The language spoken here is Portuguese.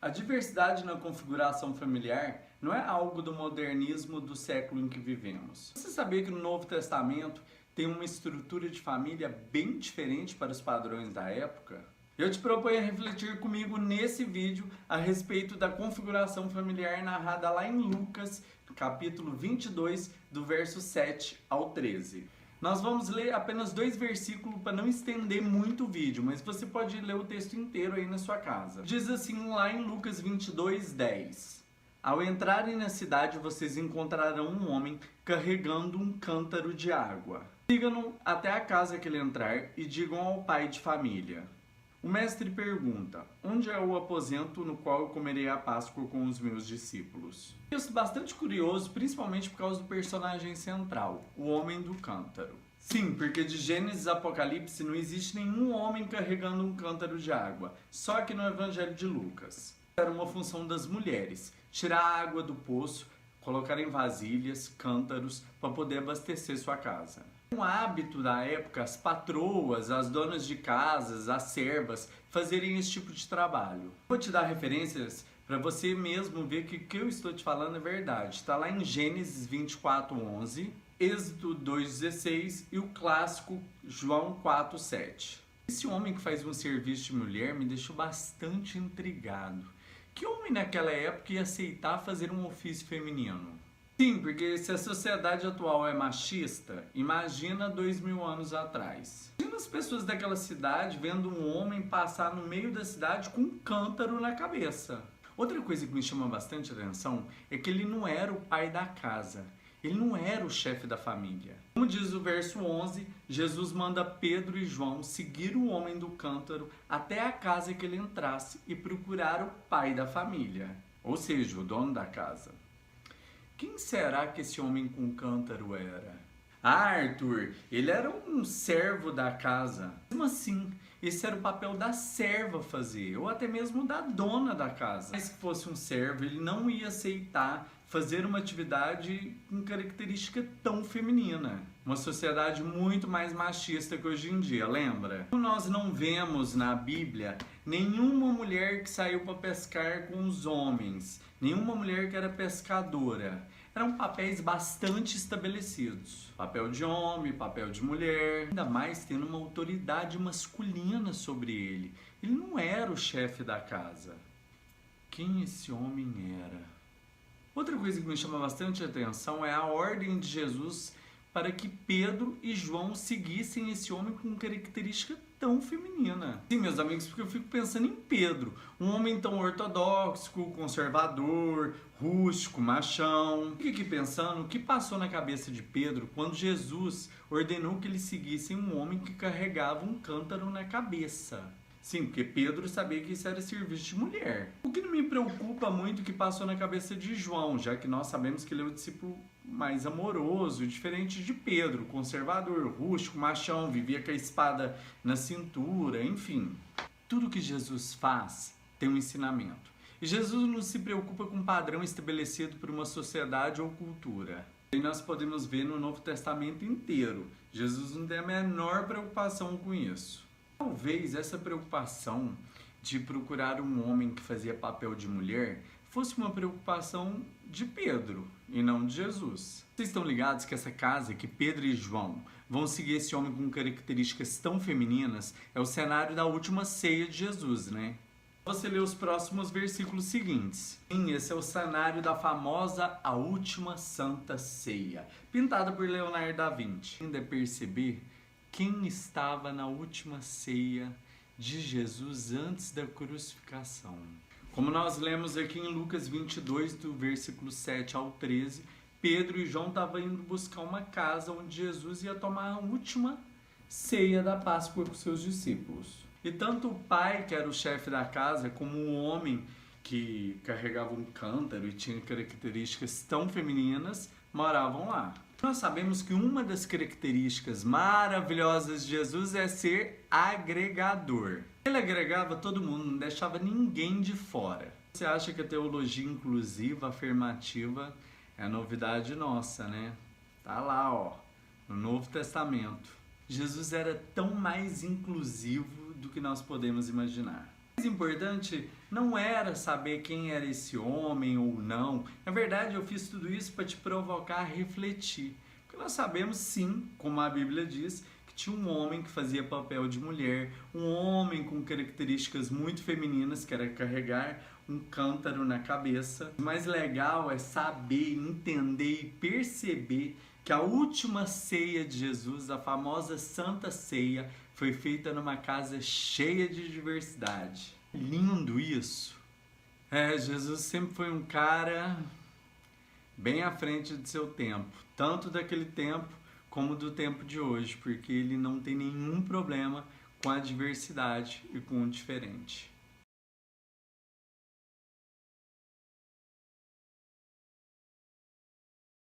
A diversidade na configuração familiar não é algo do modernismo do século em que vivemos. Você sabia que no Novo Testamento tem uma estrutura de família bem diferente para os padrões da época? Eu te proponho a refletir comigo nesse vídeo a respeito da configuração familiar narrada lá em Lucas, capítulo 22, do verso 7 ao 13. Nós vamos ler apenas 2 versículos para não estender muito o vídeo, mas você pode ler o texto inteiro aí na sua casa. Diz assim lá em Lucas 22, 10. Ao entrarem na cidade, vocês encontrarão um homem carregando um cântaro de água. Sigam-no até a casa que ele entrar e digam ao pai de família. O mestre pergunta, onde é o aposento no qual eu comerei a Páscoa com os meus discípulos? Isso é bastante curioso, principalmente por causa do personagem central, o homem do cântaro. Sim, porque de Gênesis a Apocalipse não existe nenhum homem carregando um cântaro de água, só aqui no Evangelho de Lucas. Era uma função das mulheres, tirar a água do poço, colocar em vasilhas, cântaros, para poder abastecer sua casa. Um hábito da época, as patroas, as donas de casas, as servas, fazerem esse tipo de trabalho. Vou te dar referências para você mesmo ver que o que eu estou te falando é verdade. Está lá em Gênesis 24:11, Êxodo 2:16 e o clássico João 4:7. Esse homem que faz um serviço de mulher me deixou bastante intrigado. Que homem naquela época ia aceitar fazer um ofício feminino? Sim, porque se a sociedade atual é machista, imagina 2000 anos atrás. Imagina as pessoas daquela cidade vendo um homem passar no meio da cidade com um cântaro na cabeça. Outra coisa que me chama bastante atenção é que ele não era o pai da casa, ele não era o chefe da família. Como diz o verso 11, Jesus manda Pedro e João seguir o homem do cântaro até a casa que ele entrasse e procurar o pai da família, ou seja, o dono da casa. Quem será que esse homem com cântaro era? Arthur, ele era um servo da casa. Mesmo assim, esse era o papel da serva fazer, ou até mesmo da dona da casa. Mas se fosse um servo, ele não ia aceitar fazer uma atividade com característica tão feminina. Uma sociedade muito mais machista que hoje em dia, lembra? Nós não vemos na Bíblia nenhuma mulher que saiu para pescar com os homens, nenhuma mulher que era pescadora. Eram papéis bastante estabelecidos. Papel de homem, papel de mulher, ainda mais tendo uma autoridade masculina sobre ele. Ele não era o chefe da casa. Quem esse homem era? Outra coisa que me chama bastante atenção é a ordem de Jesus para que Pedro e João seguissem esse homem com característica tão feminina. Sim, meus amigos, porque eu fico pensando em Pedro, um homem tão ortodoxo, conservador, rústico, machão. Fico aqui pensando o que passou na cabeça de Pedro quando Jesus ordenou que eles seguissem um homem que carregava um cântaro na cabeça. Sim, porque Pedro sabia que isso era serviço de mulher. O que não me preocupa muito que passou na cabeça de João, já que nós sabemos que ele é o discípulo mais amoroso, diferente de Pedro, conservador, rústico, machão, vivia com a espada na cintura, enfim. Tudo que Jesus faz tem um ensinamento. E Jesus não se preocupa com um padrão estabelecido por uma sociedade ou cultura. E nós podemos ver no Novo Testamento inteiro. Jesus não tem a menor preocupação com isso. Talvez essa preocupação de procurar um homem que fazia papel de mulher fosse uma preocupação de Pedro e não de Jesus. Vocês estão ligados que essa casa que Pedro e João vão seguir esse homem com características tão femininas é o cenário da última ceia de Jesus, né? Você lê os próximos versículos seguintes. Sim, esse é o cenário da famosa A Última Santa Ceia, pintada por Leonardo da Vinci. Ainda perceber quem estava na última ceia de Jesus antes da crucificação. Como nós lemos aqui em Lucas 22, do versículo 7 ao 13, Pedro e João estavam indo buscar uma casa onde Jesus ia tomar a última ceia da Páscoa com seus discípulos. E tanto o pai, que era o chefe da casa, como o homem que carregava um cântaro e tinha características tão femininas, moravam lá. Nós sabemos que uma das características maravilhosas de Jesus é ser agregador. Ele agregava todo mundo, não deixava ninguém de fora. Você acha que a teologia inclusiva, afirmativa, é novidade nossa, né? Tá lá, ó, no Novo Testamento. Jesus era tão mais inclusivo do que nós podemos imaginar. O mais importante não era saber quem era esse homem ou não. Na verdade, eu fiz tudo isso para te provocar a refletir. Porque nós sabemos sim, como a Bíblia diz, que tinha um homem que fazia papel de mulher, um homem com características muito femininas, que era carregar um cântaro na cabeça. O mais legal é saber, entender e perceber que a última ceia de Jesus, a famosa Santa Ceia, foi feita numa casa cheia de diversidade. Lindo isso! Jesus sempre foi um cara bem à frente de seu tempo, tanto daquele tempo como do tempo de hoje, porque ele não tem nenhum problema com a diversidade e com o diferente.